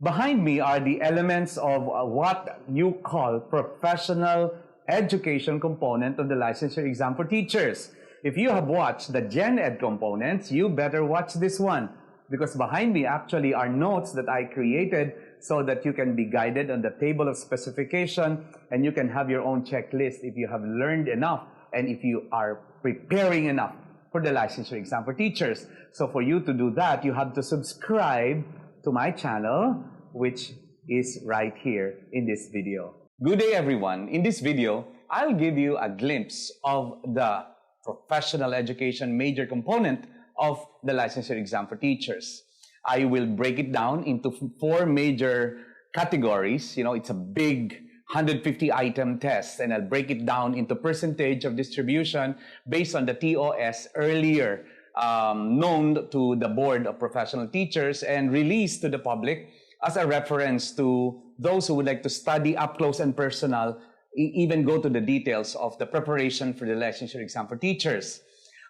Behind me are the elements of what you call professional education component of the licensure exam for teachers. If you have watched the Gen Ed components, you better watch this one, because behind me actually are notes that I created so that you can be guided on the table of specification and you can have your own checklist if you have learned enough and if you are preparing enough for the licensure exam for teachers. So for you to do that, you have to subscribe to my channel, which is right here in this video. Good day, everyone. In this video, I'll give you a glimpse of the professional education major component of the licensure exam for teachers. I will break it down into 4 major categories. You know, it's a big 150 item test, and I'll break it down into percentage of distribution based on the TOS earlier known to the Board of Professional Teachers and released to the public as a reference to those who would like to study up close and personal, even go to the details of the preparation for the licensure exam for teachers.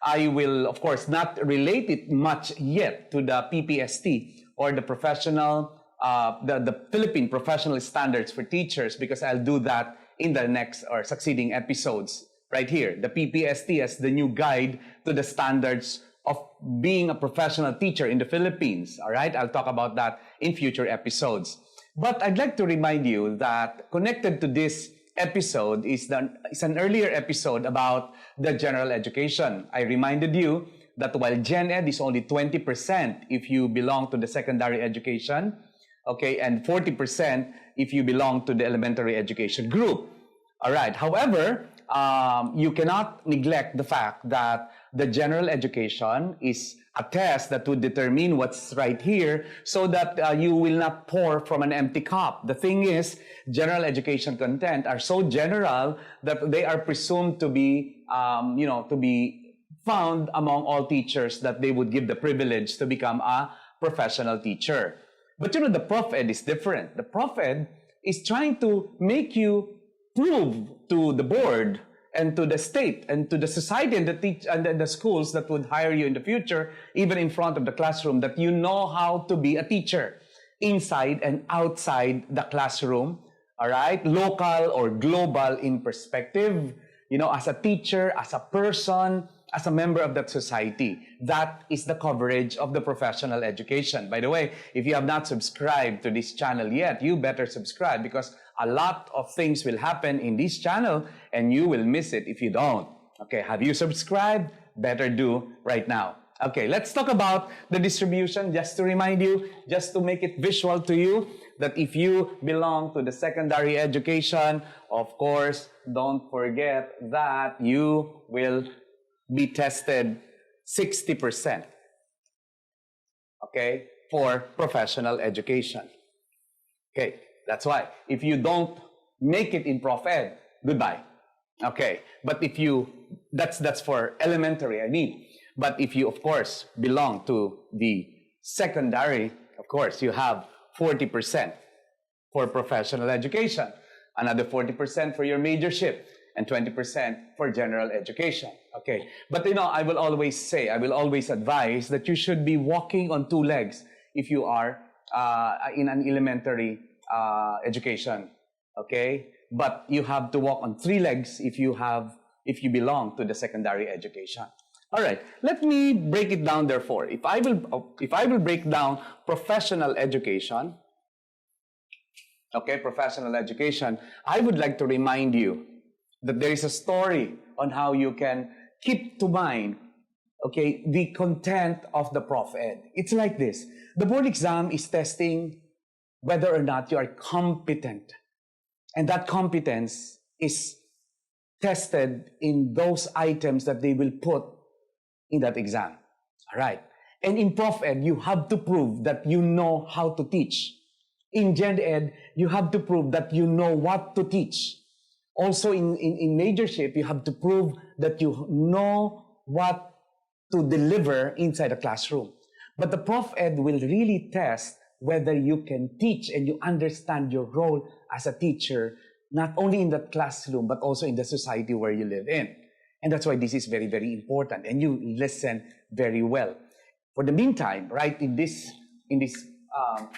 I will, of course, not relate it much yet to the PPST or the the Philippine Professional Standards for Teachers, because I'll do that in the next or succeeding episodes right here. The PPST as the new guide to the standards of being a professional teacher in the Philippines. All right, I'll talk about that in future episodes. But I'd like to remind you that connected to this episode is an earlier episode about the general education. I reminded you that while Gen Ed is only 20% if you belong to the secondary education, okay, and 40% if you belong to the elementary education group. All right. However, you cannot neglect the fact that the general education is a test that would determine what's right here so that you will not pour from an empty cup. The thing is, general education content are so general that they are presumed to be, to be found among all teachers, that they would give the privilege to become a professional teacher. But you know, the Prof Ed is different. The Prof Ed is trying to make you prove to the board and to the state and to the society and the schools that would hire you in the future, even in front of the classroom, that you know how to be a teacher inside and outside the classroom, all right? Local or global in perspective, you know, as a teacher, as a person, as a member of that society. That is the coverage of the professional education. By the way, if you have not subscribed to this channel yet, you better subscribe, because a lot of things will happen in this channel and you will miss it if you don't. Okay, have you subscribed? Better do right now. Okay, let's talk about the distribution, just to remind you, just to make it visual to you, that if you belong to the secondary education, of course, don't forget that you will be tested 60%, okay, for professional education. Okay, that's why. If you don't make it in Prof Ed, goodbye. Okay, but if you, that's for elementary, I mean. But if you, of course, belong to the secondary, of course, you have 40% for professional education, another 40% for your majorship, and 20% for general education. Okay, but you know, I will always say, I will always advise that you should be walking on 2 legs if you are in an elementary education. Okay, but you have to walk on 3 legs if you belong to the secondary education. All right, let me break it down. Therefore, if I will break down professional education, okay, professional education, I would like to remind you that there is a story on how you can keep to mind, okay, the content of the Prof Ed. It's like this. The board exam is testing whether or not you are competent. And that competence is tested in those items that they will put in that exam. All right. And in Prof Ed, you have to prove that you know how to teach. In Gen Ed, you have to prove that you know what to teach. Also, in majorship, you have to prove that you know what to deliver inside a classroom. But the Prof Ed will really test whether you can teach and you understand your role as a teacher, not only in that classroom, but also in the society where you live in. And that's why this is very, very important. And you listen very well. For the meantime, right in this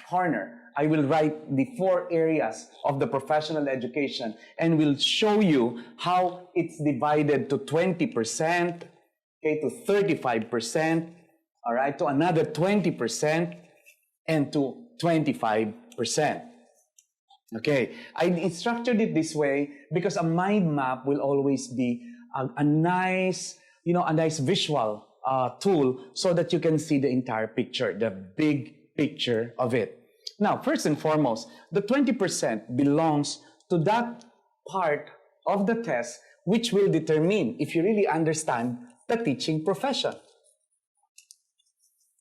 corner, I will write the 4 areas of the professional education and will show you how it's divided to 20%, okay, to 35%, all right, to another 20%, and to 25%. Okay, I structured it this way because a mind map will always be a nice, a nice visual tool so that you can see the entire picture, the big picture of it. Now, first and foremost, the 20% belongs to that part of the test which will determine if you really understand the teaching profession.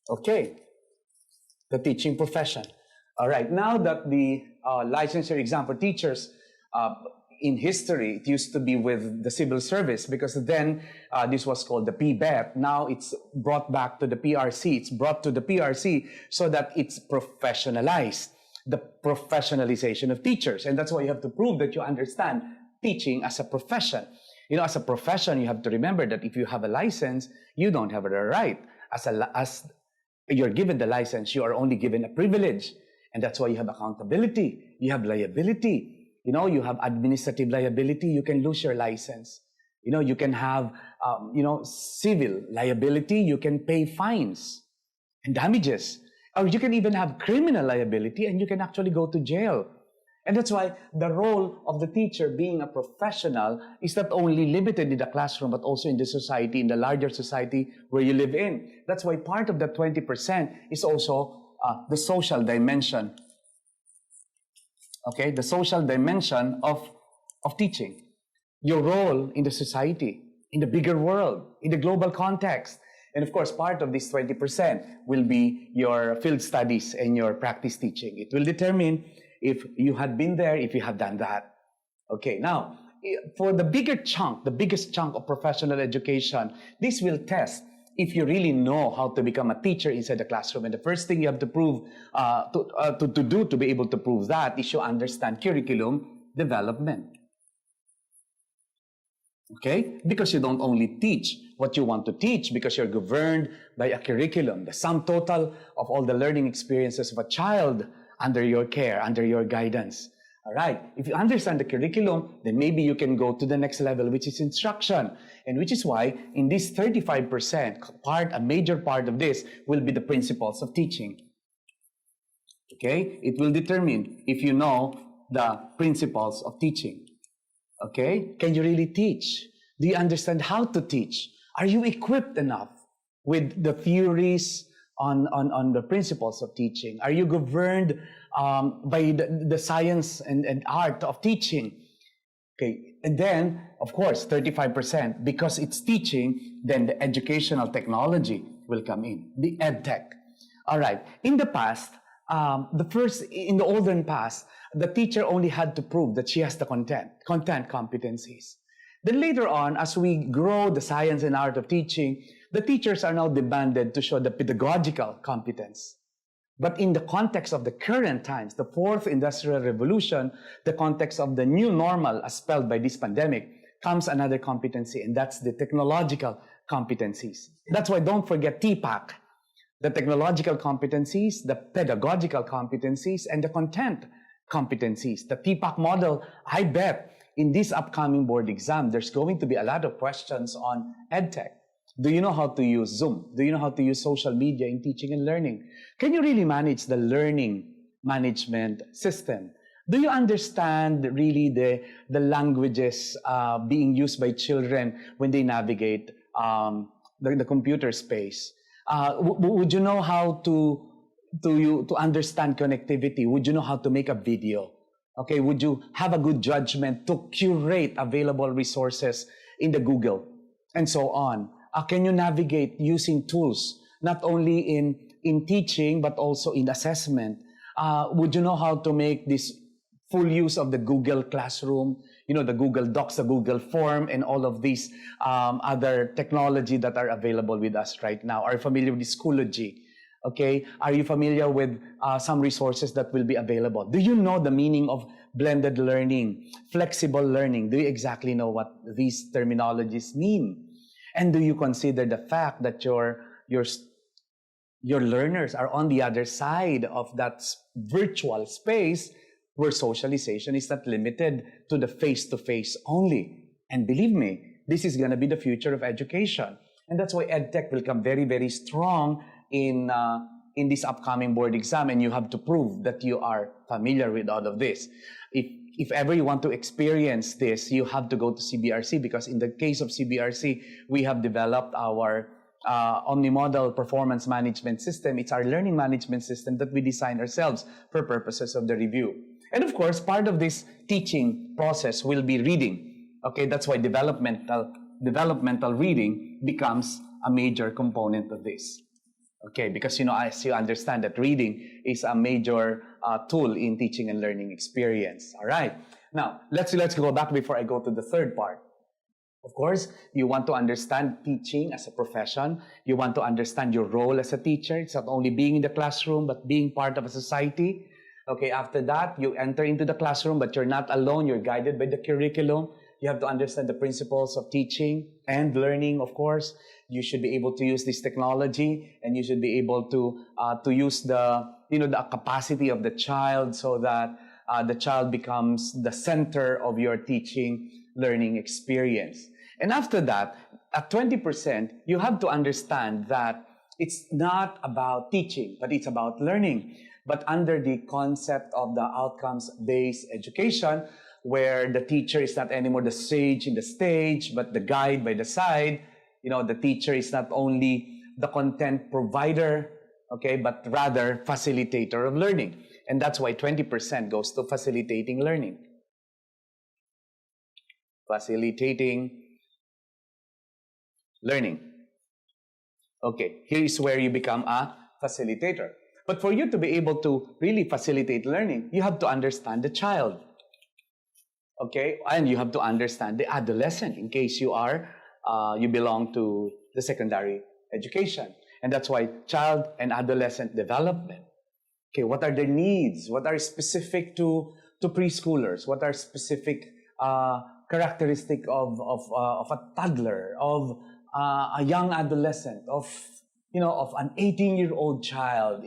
Okay, the teaching profession. All right, now that the licensure exam for teachers, in history, it used to be with the civil service because then this was called the PBET. Now it's brought back to the PRC. It's brought to the PRC so that it's professionalized, the professionalization of teachers. And that's why you have to prove that you understand teaching as a profession. As a profession, you have to remember that if you have a license, you don't have a right. As you're given the license, you are only given a privilege. And that's why you have accountability, you have liability. You have administrative liability, you can lose your license. You can have, civil liability, you can pay fines and damages. Or you can even have criminal liability and you can actually go to jail. And that's why the role of the teacher being a professional is not only limited in the classroom, but also in the society, in the larger society where you live in. That's why part of the 20% is also the social dimension. Okay, the social dimension of teaching. Your role in the society, in the bigger world, in the global context. And of course, part of this 20% will be your field studies and your practice teaching. It will determine if you had been there, if you have done that. Okay, now, for the biggest chunk of professional education, this will test if you really know how to become a teacher inside the classroom. And the first thing you have to prove, to be able to prove that, is you understand curriculum development. Okay? Because you don't only teach what you want to teach, because you're governed by a curriculum, the sum total of all the learning experiences of a child under your care, under your guidance. All right. If you understand the curriculum, then maybe you can go to the next level, which is instruction. And which is why in this 35% part, a major part of this will be the principles of teaching. Okay? It will determine if you know the principles of teaching. Okay? Can you really teach? Do you understand how to teach? Are you equipped enough with the theories on the principles of teaching? Are you governed by the science and art of teaching? Okay, and then, of course, 35%, because it's teaching, then the educational technology will come in, the EdTech. All right, in the past, in the olden past, the teacher only had to prove that she has the content competencies. Then later on, as we grow the science and art of teaching, the teachers are now demanded to show the pedagogical competence. But in the context of the current times, the fourth industrial revolution, the context of the new normal as spelled by this pandemic, comes another competency, and that's the technological competencies. That's why don't forget TPAC, the technological competencies, the pedagogical competencies, and the content competencies. The TPAC model, I bet in this upcoming board exam, there's going to be a lot of questions on EdTech. Do you know how to use Zoom? Do you know how to use social media in teaching and learning? Can you really manage the learning management system? Do you understand really the languages being used by children when they navigate the computer space? Would you know how to understand connectivity? Would you know how to make a video? Okay, would you have a good judgment to curate available resources in the Google and so on? Can you navigate using tools, not only in teaching, but also in assessment? Would you know how to make this full use of the Google Classroom, the Google Docs, the Google Form, and all of these other technology that are available with us right now? Are you familiar with Schoology? Okay, are you familiar with some resources that will be available? Do you know the meaning of blended learning, flexible learning? Do you exactly know what these terminologies mean? And do you consider the fact that your your learners are on the other side of that virtual space where socialization is not limited to the face-to-face only. And believe me, this is going to be the future of education. And that's why EdTech will come very, very strong in this upcoming board exam, and you have to prove that you are familiar with all of this. If ever you want to experience this, you have to go to CBRC, because in the case of CBRC, we have developed our omni-model performance management system. It's our learning management system that we design ourselves for purposes of the review. And of course, part of this teaching process will be reading. Okay, that's why developmental reading becomes a major component of this. Okay, because as you understand that reading is a major tool in teaching and learning experience. All right. Now, let's go back before I go to the third part. Of course, you want to understand teaching as a profession. You want to understand your role as a teacher. It's not only being in the classroom, but being part of a society. Okay, after that, you enter into the classroom, but you're not alone. You're guided by the curriculum. You have to understand the principles of teaching and learning, of course. You should be able to use this technology, and you should be able to use the capacity of the child, so that the child becomes the center of your teaching learning experience. And after that, at 20%, you have to understand that it's not about teaching, but it's about learning. But under the concept of the outcomes-based education, where the teacher is not anymore the sage in the stage, but the guide by the side. The teacher is not only the content provider, okay, but rather facilitator of learning. And that's why 20% goes to facilitating learning. Facilitating learning. Okay, here is where you become a facilitator. But for you to be able to really facilitate learning, you have to understand the child. Okay, and you have to understand the adolescent in case you belong to the secondary education. And that's why child and adolescent development. Okay, what are their needs? What are specific to preschoolers? What are specific characteristic of a toddler, of a young adolescent, of an 18-year-old child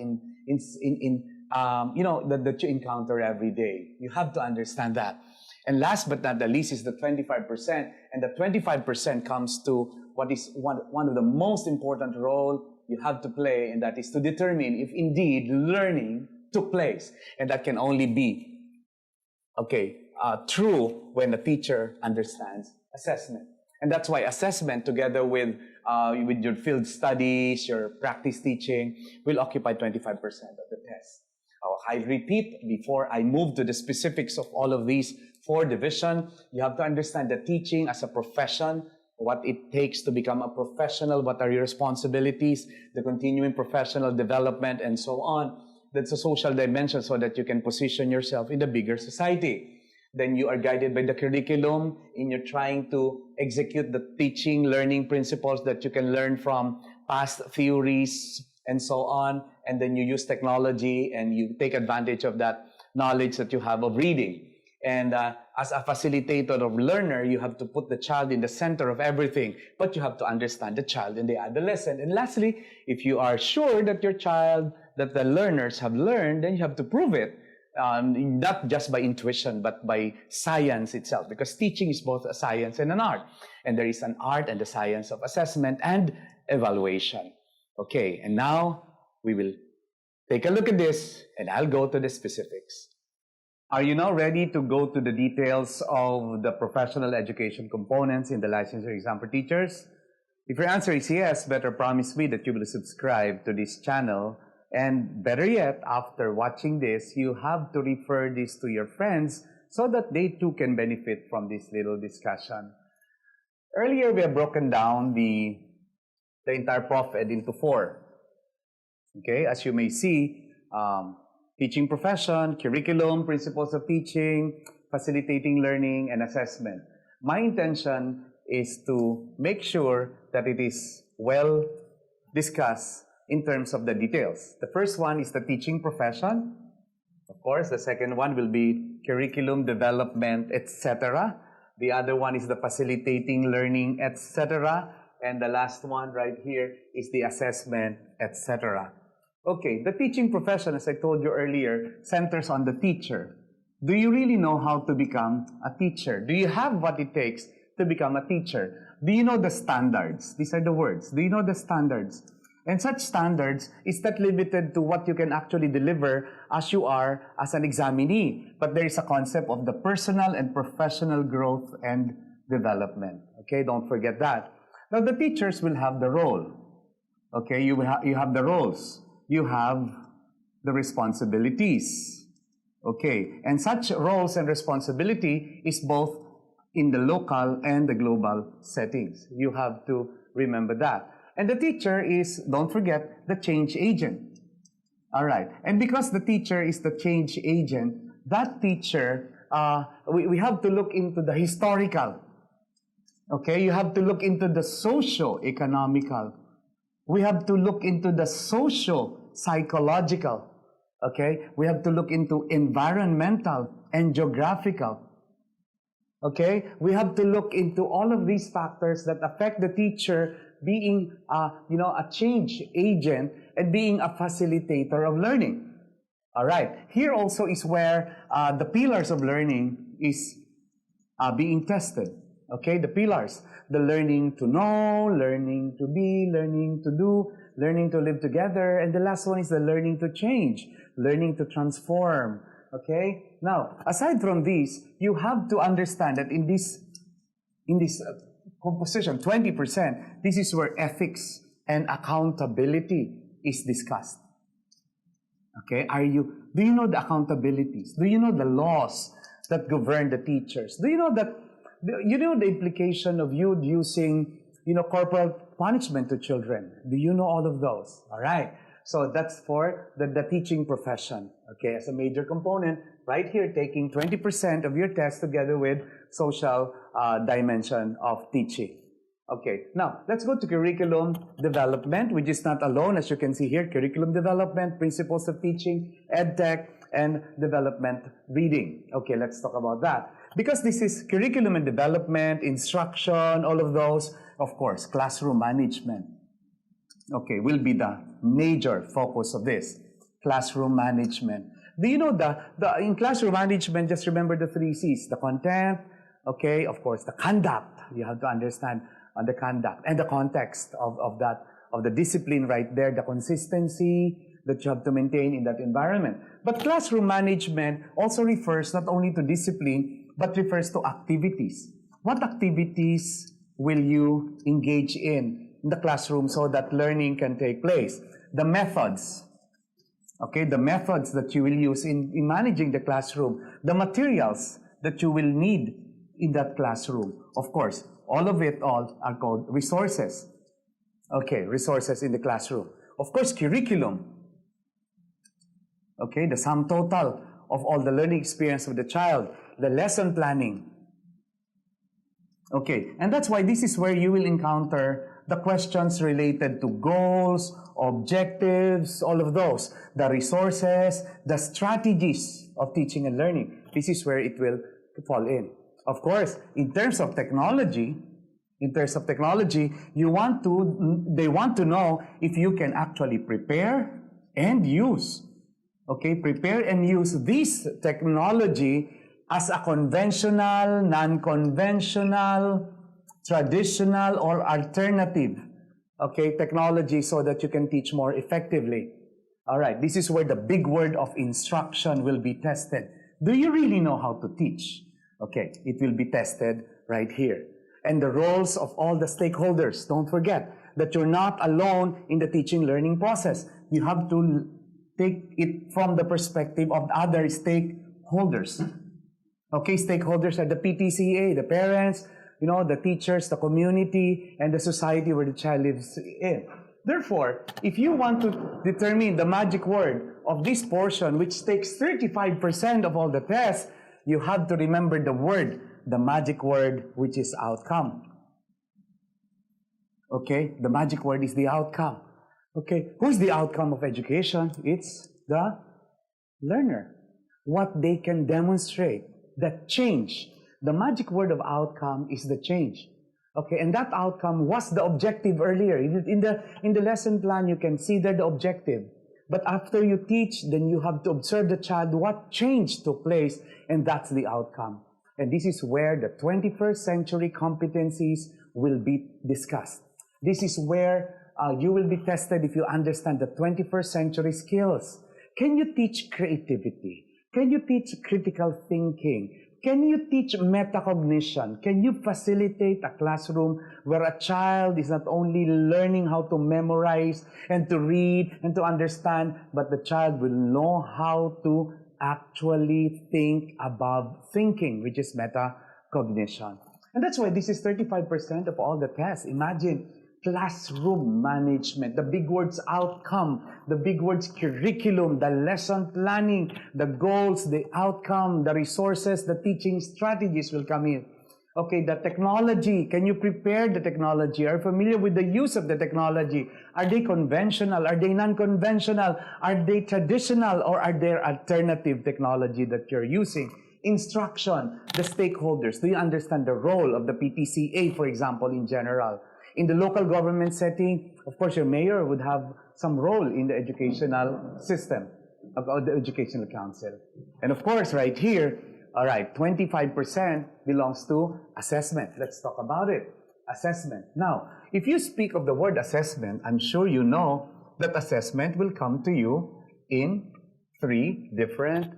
that you encounter every day? You have to understand that. And last but not the least is the 25%. And the 25% comes to what is one of the most important role you have to play, and that is to determine if indeed learning took place. And that can only be, true when the teacher understands assessment. And that's why assessment, together with your field studies, your practice teaching, will occupy 25% of the test. I repeat, before I move to the specifics of all of these 4 divisions, you have to understand that teaching as a profession, what it takes to become a professional, what are your responsibilities, the continuing professional development, and so on. That's a social dimension, so that you can position yourself in the bigger society. Then you are guided by the curriculum in your trying to execute the teaching, learning principles that you can learn from past theories and so on. And then you use technology and you take advantage of that knowledge that you have of reading. And as a facilitator of learner, you have to put the child in the center of everything, but you have to understand the child and the adolescent. And lastly, if you are sure that that the learners have learned, then you have to prove it. Not just by intuition, but by science itself, because teaching is both a science and an art. And there is an art and the science of assessment and evaluation. Okay, and now we will take a look at this, and I'll go to the specifics. Are you now ready to go to the details of the professional education components in the licensure exam for teachers? If your answer is yes, better promise me that you will subscribe to this channel. And better yet, after watching this, you have to refer this to your friends so that they too can benefit from this little discussion. Earlier, we have broken down the entire Prof Ed into 4. Okay, as you may see, teaching profession, curriculum, principles of teaching, facilitating learning, and assessment. My intention is to make sure that it is well discussed in terms of the details. The first one is the teaching profession. Of course, the second one will be curriculum development, etc. The other one is the facilitating learning, etc. And the last one right here is the assessment, etc. Okay, the teaching profession, as I told you earlier, centers on the teacher. Do you really know how to become a teacher? Do you have what it takes to become a teacher? Do you know the standards? These are the words. Do you know the standards? And such standards is not limited to what you can actually deliver as you are as an examinee. But there is a concept of the personal and professional growth and development. Okay, don't forget that. Now, the teachers will have the role. Okay, you have the roles. You have the responsibilities. Okay, and such roles and responsibility is both in the local and the global settings. You have to remember that. And the teacher is, don't forget, the change agent. All right, and because the teacher is the change agent, that teacher, we have to look into the historical. Okay, you have to look into the socio-economical. We have to look into the socio-psychological. Okay, we have to look into environmental and geographical. Okay, we have to look into all of these factors that affect the teacher being, a change agent and being a facilitator of learning. All right, here also is where the pillars of learning is being tested. Okay, the pillars, the learning to know, learning to be, learning to do, learning to live together, and the last one is the learning to change, learning to transform. Okay, now aside from these, you have to understand that in this composition, 20%, this is where ethics and accountability is discussed. Okay, do you know the accountabilities? Do you know the laws that govern the teachers? Do you know the implication of you using, corporal punishment to children? Do you know all of those? All right. So that's for the teaching profession. Okay, as a major component, right here, taking 20% of your test together with social dimension of teaching. Okay, now let's go to curriculum development, which is not alone, as you can see here, curriculum development, principles of teaching, EdTech, and development reading. Okay, let's talk about that. Because this is curriculum and development, instruction, all of those, of course, classroom management. Okay, will be the major focus of this, classroom management. Do you know in classroom management, just remember the 3 C's, the content, okay, of course, the conduct. You have to understand the conduct and the context of the discipline right there, the consistency that you have to maintain in that environment. But classroom management also refers not only to discipline, but refers to activities. What activities will you engage in the classroom so that learning can take place? The methods, okay, the methods that you will use in managing the classroom, the materials that you will need in that classroom. Of course, all are called resources. Okay, resources in the classroom. Of course, curriculum. Okay, the sum total of all the learning experience of the child, the lesson planning. Okay, and that's why this is where you will encounter the questions related to goals, objectives, all of those, the resources, the strategies of teaching and learning. This is where it will fall in. Of course, in terms of technology, they want to know if you can actually prepare and use. Okay, prepare and use this technology as a conventional, non-conventional, traditional, or alternative, okay, technology so that you can teach more effectively. All right, this is where the big word of instruction will be tested. Do you really know how to teach? Okay, it will be tested right here. And the roles of all the stakeholders. Don't forget that you're not alone in the teaching learning process. You have to take it from the perspective of other stakeholders. Okay, stakeholders are the PTCA, the parents, the teachers, the community, and the society where the child lives in. Therefore, if you want to determine the magic word of this portion, which takes 35% of all the tests, you have to remember the magic word, which is outcome. Okay, the magic word is the outcome. Okay, who's the outcome of education? It's the learner. What they can demonstrate, the change. The magic word of outcome is the change. Okay, and that outcome was the objective earlier. In the lesson plan, you can see there the objective. But after you teach, then you have to observe the child, what change took place, and that's the outcome. And this is where the 21st century competencies will be discussed. This is where you will be tested if you understand the 21st century skills. Can you teach creativity? Can you teach critical thinking? Can you teach metacognition? Can you facilitate a classroom where a child is not only learning how to memorize and to read and to understand, but the child will know how to actually think above thinking, which is metacognition. And that's why this is 35% of all the tests. Imagine classroom management, the big words outcome, the big words curriculum, the lesson planning, the goals, the outcome, the resources, the teaching strategies will come in. Okay, the technology, can you prepare the technology? Are you familiar with the use of the technology? Are they conventional? Are they non-conventional? Are they traditional? Or are there alternative technology that you're using? Instruction, the stakeholders. Do you understand the role of the PTCA, for example, in general? In the local government setting, of course, your mayor would have some role in the educational system, of the educational council. And of course, right here, all right, 25% belongs to assessment. Let's talk about it. Assessment. Now, if you speak of the word assessment, I'm sure you know that assessment will come to you in 3 different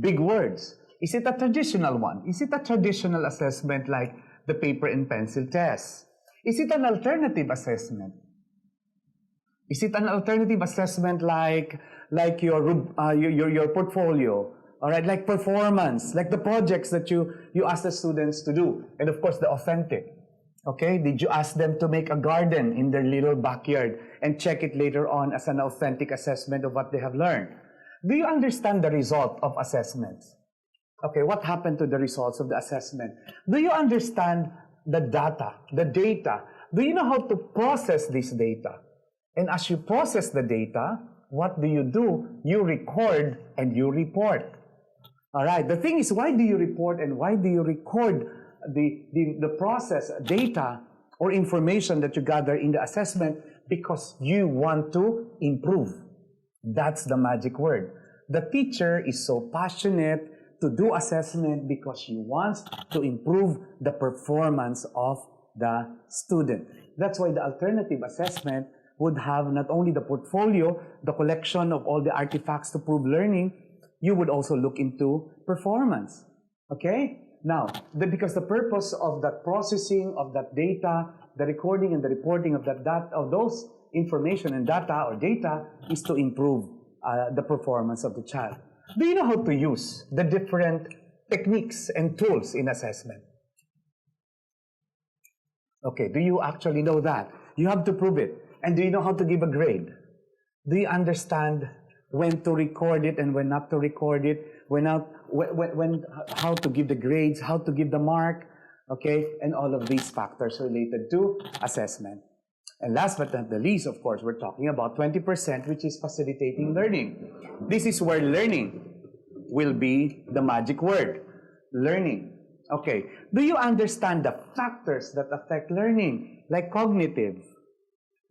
big words. Is it a traditional one? Is it a traditional assessment like the paper and pencil test? Is it an alternative assessment? Is it an alternative assessment like your portfolio? All right, like performance, like the projects that you ask the students to do. And of course, the authentic. Okay, did you ask them to make a garden in their little backyard and check it later on as an authentic assessment of what they have learned? Do you understand the result of assessments? Okay, what happened to the results of the assessment? Do you understand the data, the data? Do you know how to process this data? And as you process the data, what do? You record and you report. All right, the thing is, why do you report and why do you record the process data or information that you gather in the assessment? Because you want to improve. That's the magic word. The teacher is so passionate to do assessment because she wants to improve the performance of the student. That's why the alternative assessment would have not only the portfolio, the collection of all the artifacts to prove learning, you would also look into performance. Okay? Now, because the purpose of that processing of that data, the recording and the reporting of that data, of those information and data or data, is to improve the performance of the child. Do you know how to use the different techniques and tools in assessment? Okay, do you actually know that? You have to prove it. And do you know how to give a grade? Do you understand when to record it and when not to record it? How to give the grades, how to give the mark, okay? And all of these factors related to assessment. And last but not the least, of course, we're talking about 20%, which is facilitating learning. This is where learning will be the magic word. Learning. Okay. Do you understand the factors that affect learning, like cognitive?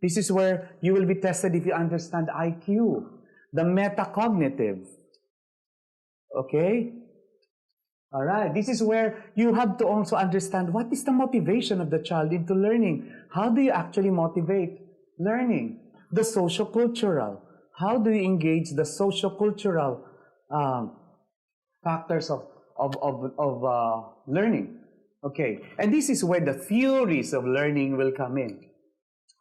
This is where you will be tested if you understand IQ, the metacognitive. Okay? All right. This is where you have to also understand what is the motivation of the child into learning. How do you actually motivate learning? The social-cultural. How do you engage the social-cultural factors of learning? Okay. And this is where the theories of learning will come in.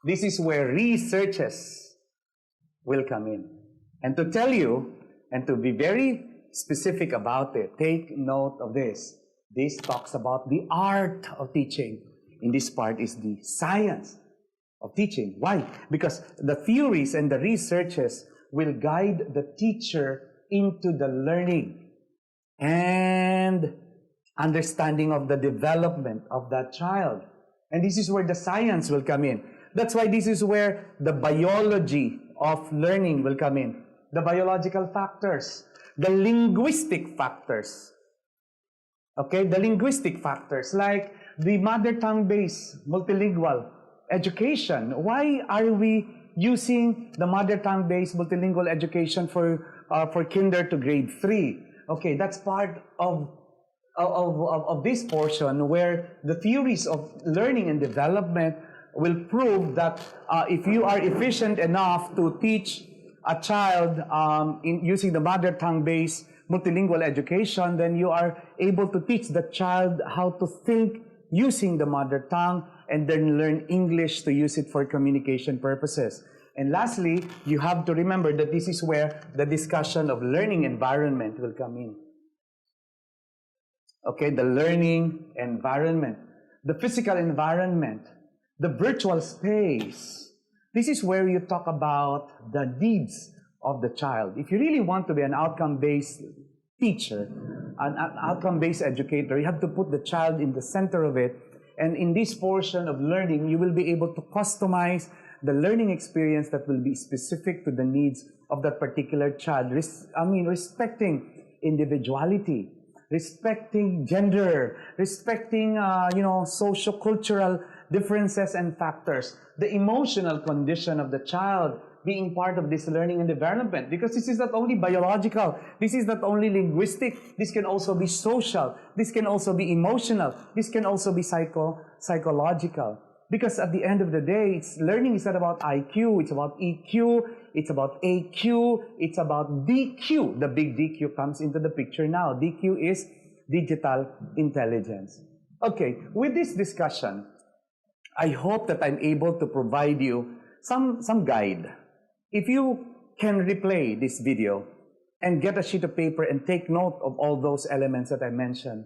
This is where researches will come in. And to tell you, and to be very specific about it, take note of this. This talks about the art of teaching. In this part is the science of teaching. Why? Because the theories and the researches will guide the teacher into the learning and understanding of the development of that child. And this is where the science will come in. That's why this is where the biology of learning will come in. The biological factors, the linguistic factors. Okay, the linguistic factors like the mother tongue based multilingual education. Why are we using the mother tongue-based multilingual education for kinder to grade 3. Okay, that's part of this portion where the theories of learning and development will prove that if you are efficient enough to teach a child in using the mother tongue-based multilingual education, then you are able to teach the child how to think using the mother tongue and then learn English to use it for communication purposes. And lastly, you have to remember that this is where the discussion of learning environment will come in. Okay, the learning environment, the physical environment, the virtual space. This is where you talk about the needs of the child. If you really want to be an outcome-based teacher, an outcome-based educator, you have to put the child in the center of it. And in this portion of learning, you will be able to customize the learning experience that will be specific to the needs of that particular child. Respecting individuality, respecting gender, respecting, socio-cultural differences and factors, the emotional condition of the child being part of this learning and development. Because this is not only biological, this is not only linguistic, this can also be social, this can also be emotional, this can also be psychological. Because at the end of the day, learning is not about IQ, it's about EQ, it's about AQ, it's about DQ. The big DQ comes into the picture now. DQ is digital intelligence. Okay, with this discussion, I hope that I'm able to provide you some guide. If you can replay this video and get a sheet of paper and take note of all those elements that I mentioned,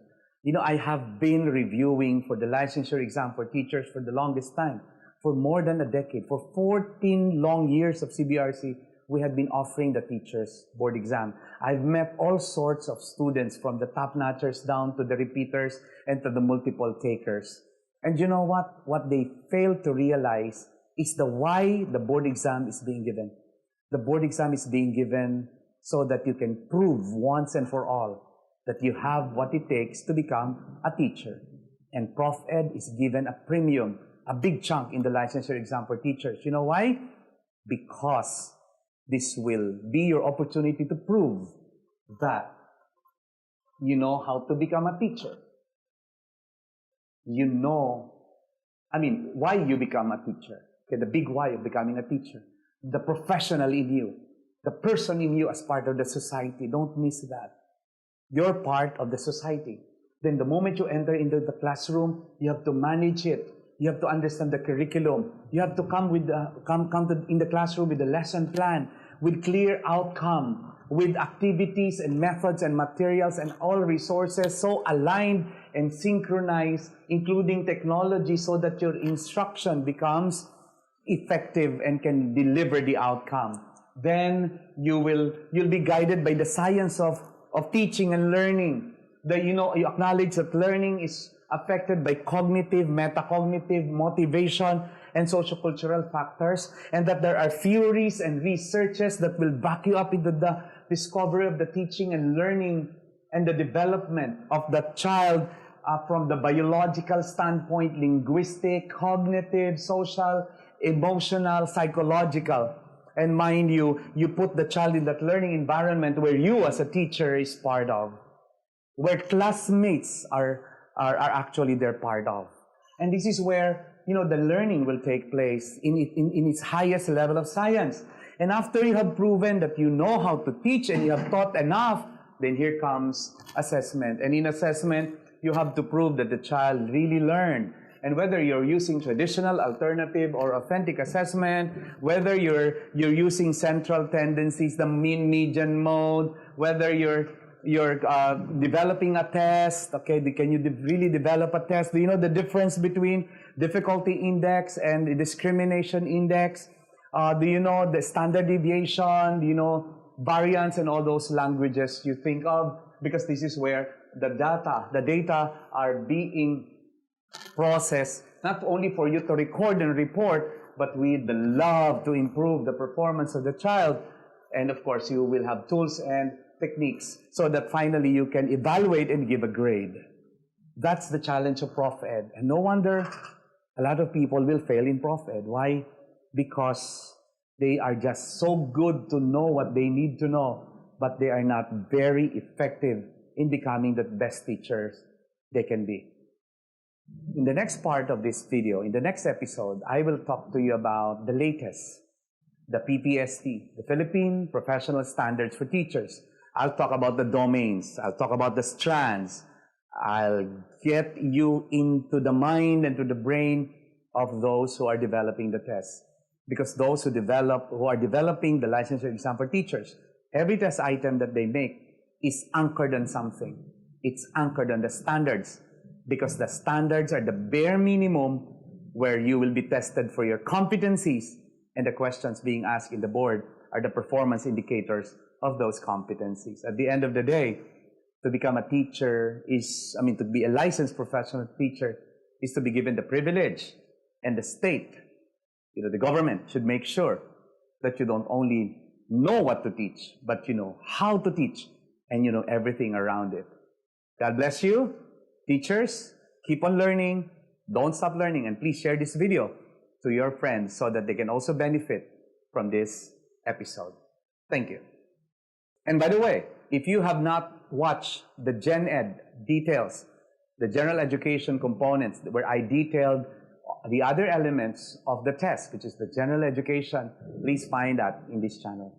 I have been reviewing for the licensure exam for teachers for the longest time, for more than a decade. For 14 long years of CBRC, we have been offering the teachers board exam. I've met all sorts of students, from the top-notchers down to the repeaters and to the multiple takers. And you know what? What they fail to realize is why the board exam is being given. The board exam is being given so that you can prove once and for all that you have what it takes to become a teacher. And Prof Ed is given a premium, a big chunk in the licensure exam for teachers. You know why? Because this will be your opportunity to prove that you know how to become a teacher. Why you become a teacher. Okay, the big why of becoming a teacher. The professional in you, the person in you as part of the society. Don't miss that. You're part of the society. Then the moment you enter into the classroom, you have to manage it. You have to understand the curriculum. You have to come in the classroom with a lesson plan, with clear outcome, with activities and methods and materials and all resources so aligned and synchronized, including technology, so that your instruction becomes effective and can deliver the outcome. Then you'll be guided by the science of teaching and learning. You acknowledge that learning is affected by cognitive, metacognitive, motivation, and sociocultural factors, and that there are theories and researches that will back you up into the discovery of the teaching and learning and the development of the child from the biological standpoint, linguistic, cognitive, social, emotional, psychological. And mind you, you put the child in that learning environment where you as a teacher is part of, where classmates are actually they're part of. And this is where, the learning will take place in its highest level of science. And after you have proven that you know how to teach and you have taught enough, then here comes assessment. And in assessment, you have to prove that the child really learned. And whether you're using traditional, alternative, or authentic assessment, whether you're using central tendencies, the mean, median mode, whether you're developing a test, okay, can you really develop a test? Do you know the difference between difficulty index and the discrimination index? Do you know the standard deviation? Do you know variance and all those languages you think of? Because this is where the data are being processed, not only for you to record and report, but with the love to improve the performance of the child. And of course, you will have tools and techniques so that finally you can evaluate and give a grade. That's the challenge of Prof Ed. And no wonder a lot of people will fail in Prof Ed. Why? Because They are just so good to know what they need to know, but they are not very effective in becoming the best teachers they can be. In the next part of this video, in the next episode, I will talk to you about the latest, the PPST, the Philippine Professional Standards for Teachers. I'll talk about the domains. I'll talk about the strands. I'll get you into the mind and to the brain of those who are developing the test. Because those who are developing the licensure exam for teachers, every test item that they make is anchored on something. It's anchored on the standards, because the standards are the bare minimum where you will be tested for your competencies, and the questions being asked in the board are the performance indicators of those competencies. At the end of the day, to become a teacher to be a licensed professional teacher is to be given the privilege, and the state, the government should make sure that you don't only know what to teach, but you know how to teach, and you know everything around it. God bless you, teachers. Keep on learning. Don't stop learning. And please share this video to your friends so that they can also benefit from this episode. Thank you. And by the way, if you have not watched the Gen Ed details, the general education components where I detailed the other elements of the test, which is the general education, please find that in this channel.